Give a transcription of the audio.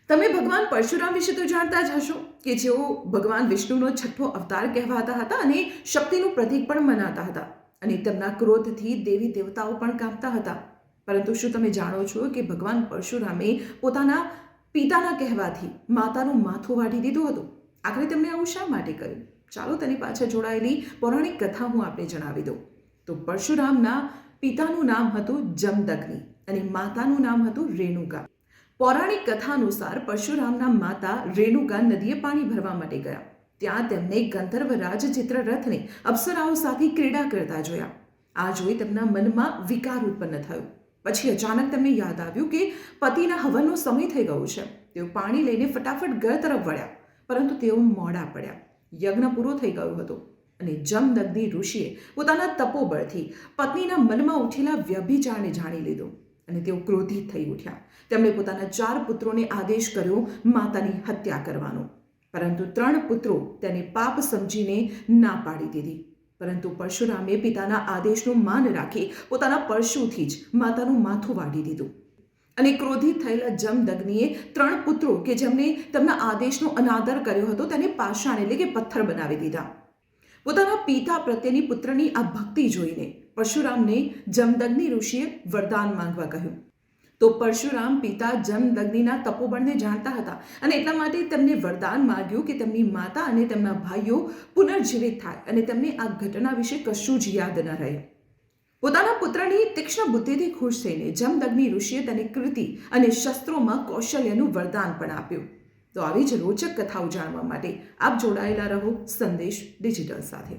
તમે ભગવાન પરશુરામ વિશે તો જાણતા જ હશો કે જેઓ ભગવાન વિષ્ણુનો છઠ્ઠો અવતાર કહેવાતા હતા અને શક્તિનું પ્રતીક પણ મનાતા હતા અને તેમના ક્રોધથી દેવી દેવતાઓ પણ કાંપતા હતા. પરંતુ શું તમે જાણો છો કે ભગવાન પરશુરામે પોતાના પિતાના કહેવાથી માતાનું માથું વાઢી દીધું હતું? આખરે તેમણે આવું શા માટે કર્યું? ચાલો તેની પાછળ જોડાયેલી પૌરાણિક કથા હું આપને જણાવી દઉં. તો પરશુરામના પિતાનું નામ હતું જમદગ્નિ અને માતાનું નામ હતું રેણુકા. પૌરાણિક કથા અનુસાર પરશુરામના માતા રેણુકા નદીએ પાણી ભરવા માટે ગયા. ત્યાં તેમને ગંધર્વરાજ ચિત્રરથને અપ્સરાઓ સાથે ક્રીડા કરતા જોયા. આ જોઈ તેમના મનમાં વિકાર ઉત્પન્ન થયો. પછી અચાનક તેમને યાદ આવ્યું કે પતિના હવનનો સમય થઈ ગયો છે. તેઓ પાણી લઈને ફટાફટ ઘર તરફ વળ્યા, પરંતુ તેઓ મોડા પડ્યા. યજ્ઞ પૂરો થઈ ગયો હતો અને જમદગ્નિ ઋષિએ પોતાના તપોબળથી પત્નીના મનમાં ઉઠેલા વ્યભિચારને જાણી લીધો અને તેઓ ક્રોધિત થઈ ઉઠ્યા. તેમણે પોતાના 4 પુત્રોને આદેશ કર્યો માતાની હત્યા કરવાનો, પરંતુ 3 પુત્રો તેને પાપ સમજીને ના પાડી દીધી. પરંતુ પરશુરામે પિતાના આદેશનું માન રાખી પોતાના પરશુથી જ માતાનું માથું વાઢી દીધું અને ક્રોધિત થયેલા જમદગ્નિએ 3 પુત્રો કે જેમણે તેમના આદેશનો અનાદર કર્યો હતો તેને પાષાણ એટલે કે પથ્થર બનાવી દીધા. પોતાના પિતા પ્રત્યેની પુત્રની આ ભક્તિ જોઈને પરશુરામને જમદગ્નિ ઋષિએ વરદાન માંગવા કહ્યું. તો પરશુરામ પિતા જમદગ્નિના તપોબળને જાણતા હતા અને એટલા માટે તેમને વરદાન માંગ્યું કે તેમની માતા અને તેમના ભાઈઓ પુનર્જીવિત થાય અને તેમને આ ઘટના વિશે કશું જ યાદ ન રહે. પોતાના પુત્રની તીક્ષ્ણ બુદ્ધિથી ખુશ થઈને જમદગ્નિ ઋષિએ તેની કૃતિ અને શસ્ત્રોમાં કૌશલ્યનું વરદાન પણ આપ્યું. તો આવી જ રોચક કથાઓ જાણવા માટે આપ જોડાયેલા રહો સંદેશ ડિજિટલ સાથે.